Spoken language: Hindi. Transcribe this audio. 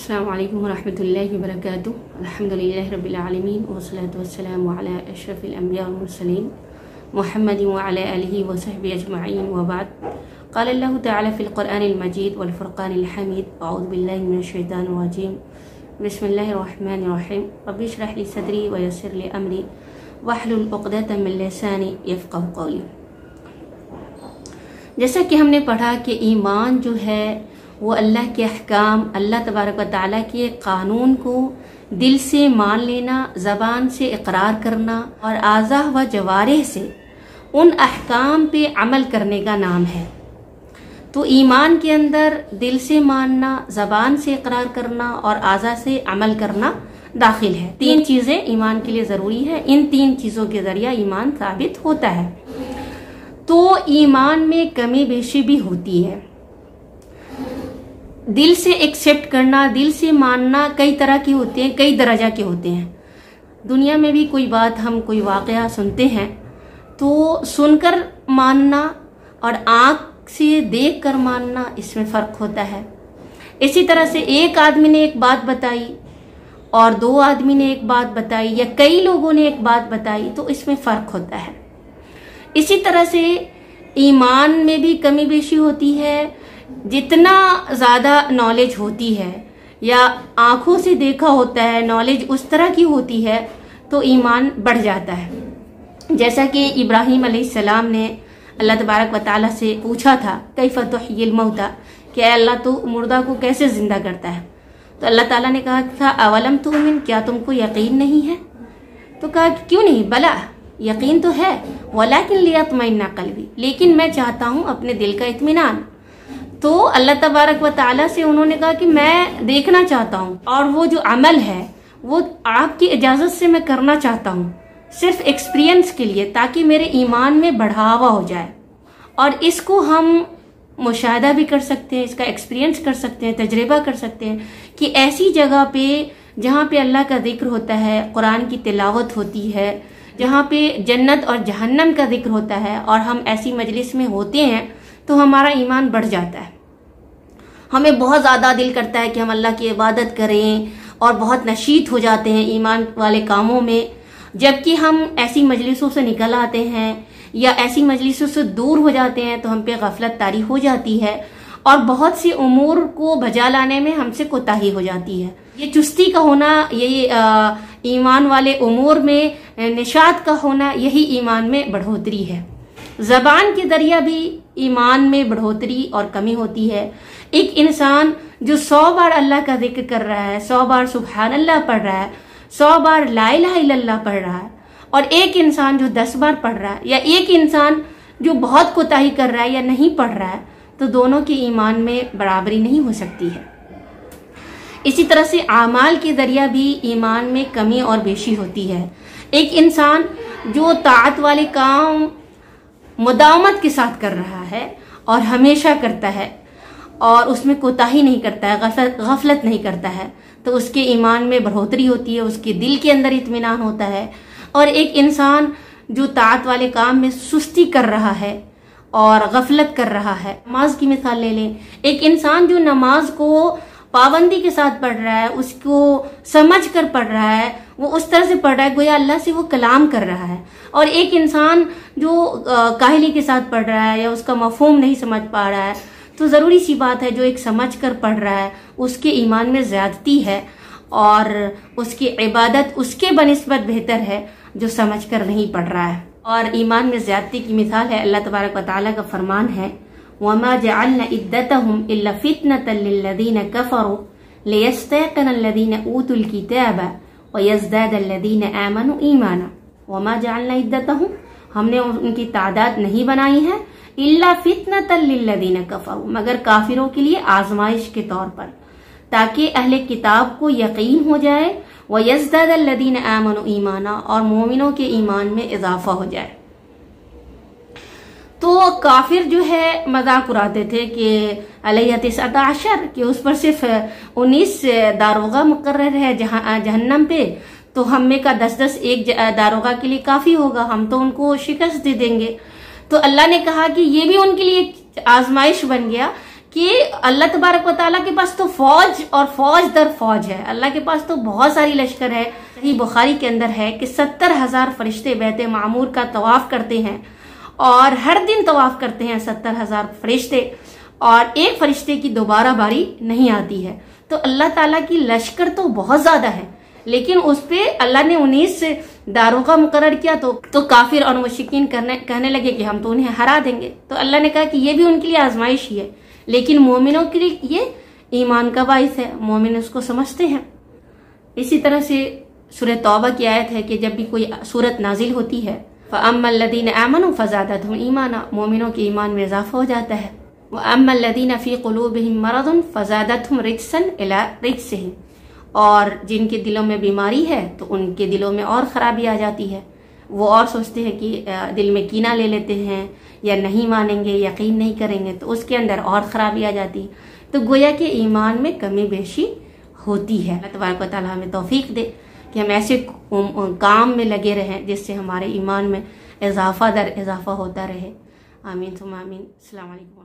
अस्सलामु अलैकुम वरहमतुल्लाहि वबरकातुहू। अल्हम्दुलिल्लाहि रब्बिल आलमीन वस्सलातु वस्सलामु अला अशरफिल अंबिया वल मुरसलीन मुहम्मदिन व अला आलिहि व सहबिहि अजमईन व बाद। क़ाल अल्लाहु तआला फ़िल क़ुरआनिल मजीद वल फ़ुरक़ानिल हमीद। अऊज़ु बिल्लाहि मिनश शैतानिर रजीम। बिस्मिल्लाहिर रहमानिर रहीम। रब्बि इश्रह ली सदरी व यस्सिर ली अमरी वहलुल उक़दतम मिन लिसानी यफ़क़हू क़ौली। जैसा कि हमने पढ़ा कि ईमान जो है वो अल्लाह के अहकाम, अल्लाह तबारक व तआला के कानून को दिल से मान लेना, ज़बान से इकरार करना और आज़ा व जवारिह से उन अहकाम पे अमल करने का नाम है। तो ईमान के अंदर दिल से मानना, ज़बान से इकरार करना और आज़ा से अमल करना दाखिल है। 3 चीज़ें ईमान के लिए ज़रूरी है। इन 3 चीज़ों के ज़रिए ईमान साबित होता है। तो ईमान में कमी बेशी भी होती है। दिल से एक्सेप्ट करना, दिल से मानना कई तरह की होते हैं, कई दर्जा के होते हैं। दुनिया में भी कोई बात, हम कोई वाक़या सुनते हैं तो सुनकर मानना और आँख से देख कर मानना, इसमें फ़र्क होता है। इसी तरह से एक आदमी ने एक बात बताई और 2 आदमी ने एक बात बताई या कई लोगों ने एक बात बताई, तो इसमें फ़र्क होता है। इसी तरह से ईमान में भी कमी बेशी होती है। जितना ज़्यादा नॉलेज होती है या आँखों से देखा होता है, नॉलेज उस तरह की होती है तो ईमान बढ़ जाता है। जैसा कि इब्राहीम अलैहिस्सलाम ने अल्लाह तबारक व तआला से पूछा था, कैफ़ तुह्यिल मौता, कि अल्लाह तो मुर्दा को कैसे ज़िंदा करता है। तो अल्लाह ताला ने कहा था, अवलम तुमिन, क्या तुमको यकीन नहीं है? तो कहा क्यों नहीं, बला यकीन तो है, वलाकिन लियत्मइन्ना क़ल्बी, लेकिन मैं चाहता हूँ अपने दिल का इत्मीनान। तो अल्लाह तबारक व तआला से उन्होंने कहा कि मैं देखना चाहता हूँ और वो जो अमल है वो आपकी इजाज़त से मैं करना चाहता हूँ, सिर्फ एक्सपीरियंस के लिए, ताकि मेरे ईमान में बढ़ावा हो जाए। और इसको हम मुशाहदा भी कर सकते हैं, इसका एक्सपीरियंस कर सकते हैं, तजर्बा कर सकते हैं कि ऐसी जगह पे जहाँ पे अल्लाह का जिक्र होता है, कुरान की तिलावत होती है, जहाँ पे जन्नत और जहन्नम का जिक्र होता है और हम ऐसी मजलिस में होते हैं तो हमारा ईमान बढ़ जाता है। हमें बहुत ज़्यादा दिल करता है कि हम अल्लाह की इबादत करें और बहुत नशीत हो जाते हैं ईमान वाले कामों में। जबकि हम ऐसी मजलिसों से निकल आते हैं या ऐसी मजलिसों से दूर हो जाते हैं तो हम पे गफलत तारी हो जाती है और बहुत सी उमूर को बजा लाने में हमसे कोताही हो जाती है। ये चुस्ती का होना, ये ईमान वाले उमूर में निशात का होना, यही ईमान में बढ़ोतरी है। ज़बान के दरिया भी ईमान में बढ़ोतरी और कमी होती है। एक इंसान जो 100 बार अल्लाह का जिक्र कर रहा है, 100 बार सुबहान अल्लाह पढ़ रहा है, 100 बार ला इलाहा इल्लल्लाह पढ़ रहा है, और एक इंसान जो 10 बार पढ़ रहा है, या एक इंसान जो बहुत कोताही कर रहा है या नहीं पढ़ रहा है, तो दोनों के ईमान में बराबरी नहीं हो सकती है। इसी तरह से आमाल के जरिया भी ईमान में कमी और बेशी होती है। एक इंसान जो ताअत वाले काम मुदावमत के साथ कर रहा है और हमेशा करता है और उसमें कोताही नहीं करता है, गफलत नहीं करता है, तो उसके ईमान में बढ़ोतरी होती है, उसके दिल के अंदर इत्मीनान होता है। और एक इंसान जो ताअत वाले काम में सुस्ती कर रहा है और गफलत कर रहा है, नमाज की मिसाल ले लें। एक इंसान जो नमाज को पाबंदी के साथ पढ़ रहा है, उसको समझ कर पढ़ रहा है, वो उस तरह से पढ़ रहा है गोया अल्लाह से वो कलाम कर रहा है। और एक इंसान जो काहली के साथ पढ़ रहा है या उसका मफहूम नहीं समझ पा रहा है, तो ज़रूरी सी बात है जो एक समझ कर पढ़ रहा है उसके ईमान में ज़्यादती है और उसकी इबादत उसके बनिस्बत बेहतर है जो समझ कर नहीं पढ़ रहा है। और ईमान में ज़्यादती की मिसाल है, अल्लाह तबारक व तआला का फरमान है, वमा जअलना इद्दतहुम इल्ला फितनतन लिल्लज़ीना कफ़रू लियस्तयक़िनल्लज़ीना ऊतुल किताब व यज़दादल्लज़ीना आमनू ईमाना। वमा जअलना इद्दतहुम, हमने उनकी तादाद नहीं बनाई है, इल्ला फितनतन लिल्लज़ीना कफ़रू, मगर काफिरों के लिए आजमाइश के तौर पर, ताकि अहले किताब को यकीन हो जाए, व यज़दादल्लज़ीना आमनू ईमाना, और मोमिनों के ईमान में इजाफा हो जाए। तो काफिर जो है मजाक उड़ाते थे कि अलैहा 19 कि उस पर सिर्फ 19 दारोगा मुकर्रर है जहन्नम पे, तो हम में का 10-10 एक दारोगा के लिए काफी होगा, हम तो उनको शिकस्त दे देंगे। तो अल्लाह ने कहा कि ये भी उनके लिए आजमाइश बन गया कि अल्लाह तबारक व तआला के पास तो फौज और फौज दर फौज है, अल्लाह के पास तो बहुत सारी लश्कर है। सही बुखारी के अंदर है कि 70,000 फरिश्ते बैत मामूर का तवाफ करते हैं और हर दिन तवाफ करते हैं 70,000 फरिश्ते, और एक फरिश्ते की दोबारा बारी नहीं आती है। तो अल्लाह ताला की लश्कर तो बहुत ज्यादा है, लेकिन उस पे अल्लाह ने 19 दारोगा मुकर्रर किया तो काफिर और मुशरिकीन कहने लगे कि हम तो उन्हें हरा देंगे। तो अल्लाह ने कहा कि ये भी उनके लिए आजमाइश ही है, लेकिन मोमिनों के लिए ये ईमान का बाइस है, मोमिन उसको समझते हैं। इसी तरह से सूरह तौबा की आयत है कि जब भी कोई सूरत नाजिल होती है फ़अम्मल्लज़ीना आमनू फ़ज़ादतहुम ईमाना, मोमिनों के ईमान में इजाफा हो जाता है। व अम्मल्लज़ीना फ़ी क़ुलूबिहिम मरदुन फ़ज़ादतहुम रिजसन इला रिजसिहिम, और जिनके दिलों में बीमारी है तो उनके दिलों में और ख़राबी आ जाती है। वो और सोचते हैं कि दिल में कीना ले लेते हैं या नहीं मानेंगे, यकीन नहीं करेंगे, तो उसके अंदर और ख़राबी आ जाती है। तो गोया के ईमान में कमी बेशी होती है। अल्लाह तबारक व तआला हमें तौफीक दे कि हम ऐसे काम में लगे रहें जिससे हमारे ईमान में इजाफा दर इजाफा होता रहे। आमीन सुम्मा आमीन। अस्सलाम वालेकुम।